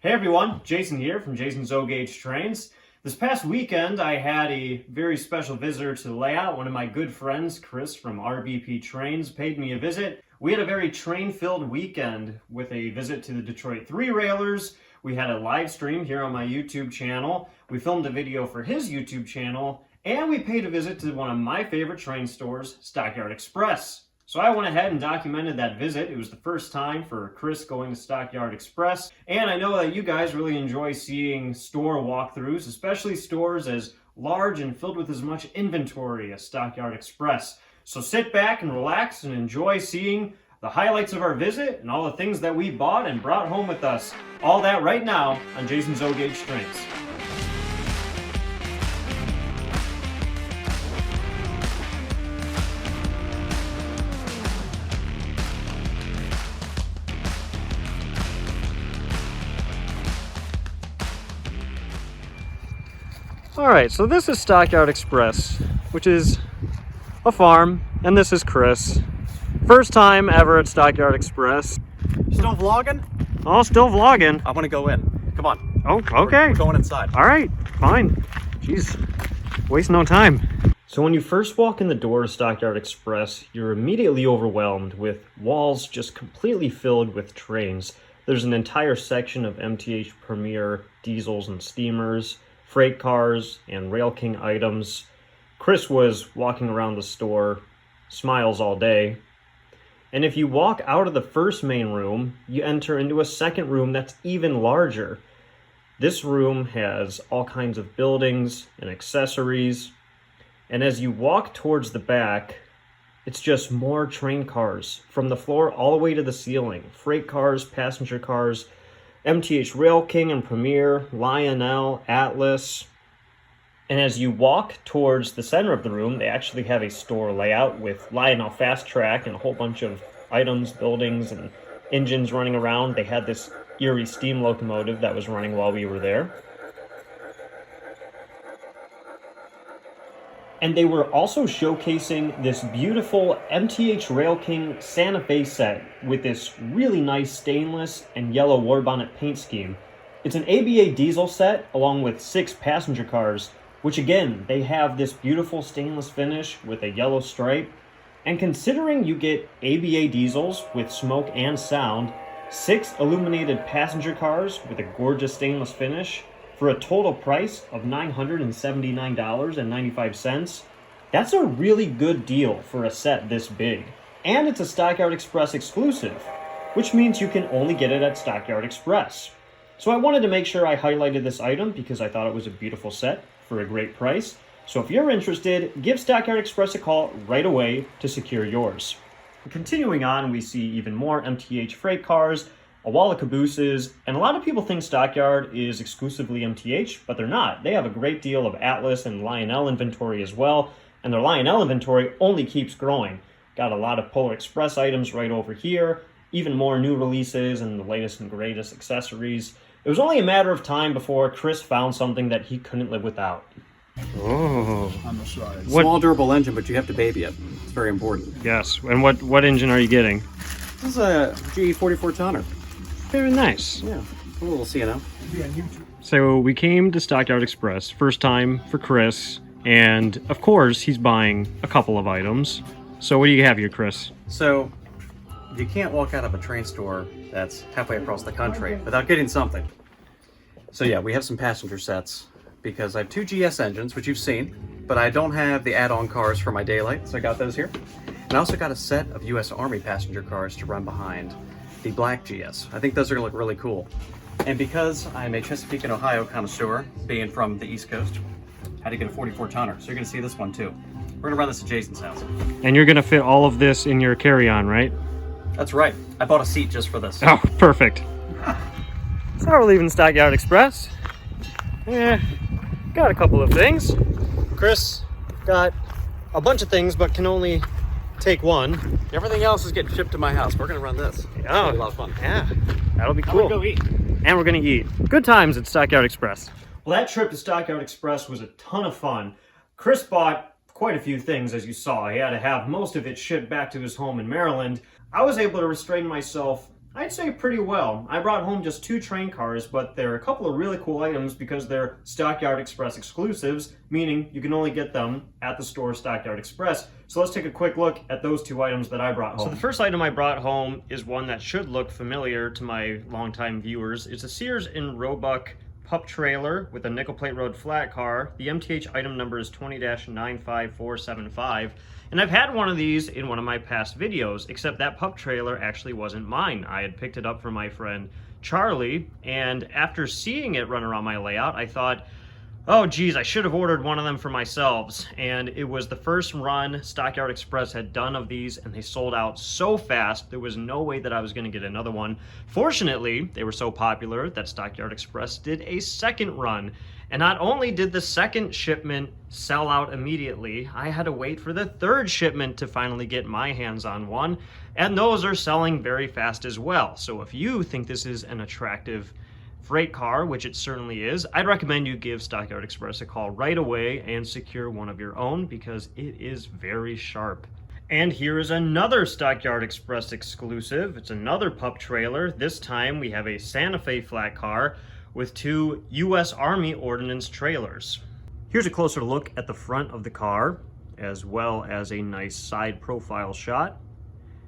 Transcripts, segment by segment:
Hey everyone, Jason here from Jason's Trains. This past weekend I had a very special visitor to the layout. One of my good friends, Chris from RBP Trains, paid me a visit. We had a very train-filled weekend with a visit to the Detroit 3 Railers. We had a live stream here on my YouTube channel. We filmed a video for his YouTube channel, and we paid a visit to one of my favorite train stores, Stockyard Express. So I went ahead and documented that visit. It was the first time for Chris going to Stockyard Express, and I know that you guys really enjoy seeing store walkthroughs, especially stores as large and filled with as much inventory as Stockyard Express. So sit back and relax and enjoy seeing the highlights of our visit and all the things that we bought and brought home with us. All that right now on Jason's Trains. Alright, so this is Stockyard Express, which is a farm, and this is Chris. First time ever at Stockyard Express. Still vlogging? Oh, still vlogging. I want to go in. Come on. Oh, okay. We're going inside. Alright, fine. Jeez, waste no time. So when you first walk in the door to Stockyard Express, you're immediately overwhelmed with walls just completely filled with trains. There's an entire section of MTH Premier diesels and steamers, freight cars, and Rail King items. Chris was walking around the store, smiles all day. And if you walk out of the first main room, you enter into a second room that's even larger. This room has all kinds of buildings and accessories. And as you walk towards the back, it's just more train cars from the floor all the way to the ceiling. Freight cars, passenger cars, MTH Rail King and Premier, Lionel, Atlas. And as you walk towards the center of the room, they actually have a store layout with Lionel Fast Track and a whole bunch of items, buildings, and engines running around. They had this Erie steam locomotive that was running while we were there. And they were also showcasing this beautiful MTH Rail King Santa Fe set with this really nice stainless and yellow war bonnet paint scheme. It's an ABA diesel set along with 6 passenger cars, which again, they have this beautiful stainless finish with a yellow stripe. And considering you get ABA diesels with smoke and sound, 6 illuminated passenger cars with a gorgeous stainless finish, for a total price of $979.95, that's a really good deal for a set this big. And it's a Stockyard Express exclusive, which means you can only get it at Stockyard Express. So I wanted to make sure I highlighted this item because I thought it was a beautiful set for a great price. So if you're interested, give Stockyard Express a call right away to secure yours. Continuing on, we see even more MTH freight cars, a wall of cabooses, and a lot of people think Stockyard is exclusively MTH, but they're not. They have a great deal of Atlas and Lionel inventory as well, and their Lionel inventory only keeps growing. Got a lot of Polar Express items right over here, even more new releases and the latest and greatest accessories. It was only a matter of time before Chris found something that he couldn't live without. Oh. On the side. Small durable engine, but you have to baby it. It's very important. Yes, and what engine are you getting? This is a GE 44 tonner. Very nice. Yeah, a little CNO. So we came to Stockyard Express, first time for Chris, and of course he's buying a couple of items. So what do you have here, Chris? So you can't walk out of a train store that's halfway across the country without getting something. So yeah, we have some passenger sets because I have 2 GS engines, which you've seen, but I don't have the add-on cars for my daylight, so I got those here. And I also got a set of US Army passenger cars to run behind the black GS. I think those are gonna look really cool. And because I'm a Chesapeake and Ohio connoisseur, being from the East Coast, I had to get a 44 tonner. So you're gonna see this one too. We're gonna run this at Jason's house. And you're gonna fit all of this in your carry-on, right? That's right. I bought a seat just for this. Oh, perfect. So we're leaving Stockyard Express. Yeah, got a couple of things. Chris got a bunch of things, but can only take one. Everything else is getting shipped to my house. We're gonna run this. Oh, a lot of fun. Yeah, that'll be cool. I'm gonna go eat. And we're gonna eat. Good times at Stockyard Express. Well, that trip to Stockyard Express was a ton of fun. Chris bought quite a few things, as you saw. He had to have most of it shipped back to his home in Maryland. I was able to restrain myself I'd say pretty well. I brought home just 2 train cars, but they're a couple of really cool items because they're Stockyard Express exclusives, meaning you can only get them at the store Stockyard Express. So let's take a quick look at those 2 items that I brought home. So the first item I brought home is one that should look familiar to my longtime viewers. It's a Sears and Roebuck pup trailer with a nickel plate road flat car. The MTH item number is 20-95475. And I've had one of these in one of my past videos, except that pup trailer actually wasn't mine. I had picked it up from my friend Charlie, and after seeing it run around my layout, I thought, oh geez, I should have ordered one of them for myself. And it was the first run Stockyard Express had done of these, and they sold out so fast, there was no way that I was going to get another one. Fortunately, they were so popular that Stockyard Express did a second run. And not only did the second shipment sell out immediately, I had to wait for the third shipment to finally get my hands on one. And those are selling very fast as well. So if you think this is an attractive freight car, which it certainly is, I'd recommend you give Stockyard Express a call right away and secure one of your own because it is very sharp. And here is another Stockyard Express exclusive. It's another pup trailer. This time we have a Santa Fe flat car with 2 U.S. Army Ordnance trailers. Here's a closer look at the front of the car, as well as a nice side profile shot.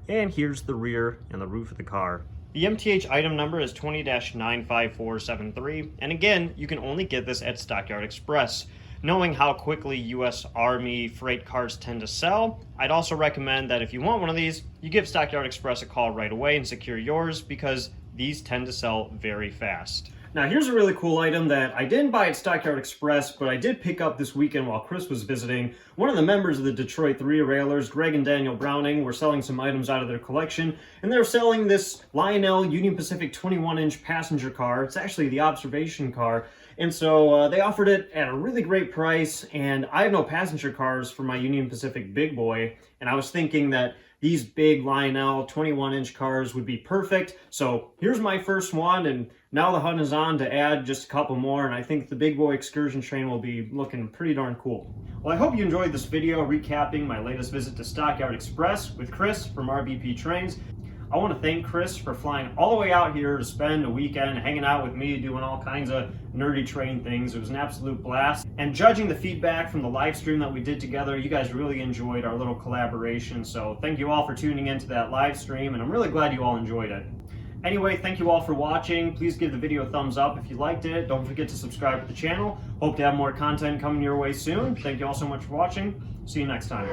And here's the rear and the roof of the car. The MTH item number is 20-95473, and again, you can only get this at Stockyard Express. Knowing how quickly U.S. Army freight cars tend to sell, I'd also recommend that if you want one of these, you give Stockyard Express a call right away and secure yours because these tend to sell very fast. Now here's a really cool item that I didn't buy at Stockyard Express, but I did pick up this weekend while Chris was visiting. One of the members of the Detroit 3 Railers, Greg and Daniel Browning, were selling some items out of their collection, and they're selling this Lionel Union Pacific 21-inch passenger car. It's actually the observation car, and so they offered it at a really great price, and I have no passenger cars for my Union Pacific big boy, and I was thinking that these big Lionel 21-inch cars would be perfect. So here's my first one, and now the hunt is on to add just a couple more, and I think the big boy excursion train will be looking pretty darn cool. Well, I hope you enjoyed this video recapping my latest visit to Stockyard Express with Chris from RBP Trains. I want to thank Chris for flying all the way out here to spend a weekend hanging out with me, doing all kinds of nerdy train things. It was an absolute blast. And judging the feedback from the live stream that we did together, you guys really enjoyed our little collaboration. So thank you all for tuning into that live stream, and I'm really glad you all enjoyed it. Anyway, thank you all for watching. Please give the video a thumbs up if you liked it. Don't forget to subscribe to the channel. Hope to have more content coming your way soon. Thank you all so much for watching. See you next time.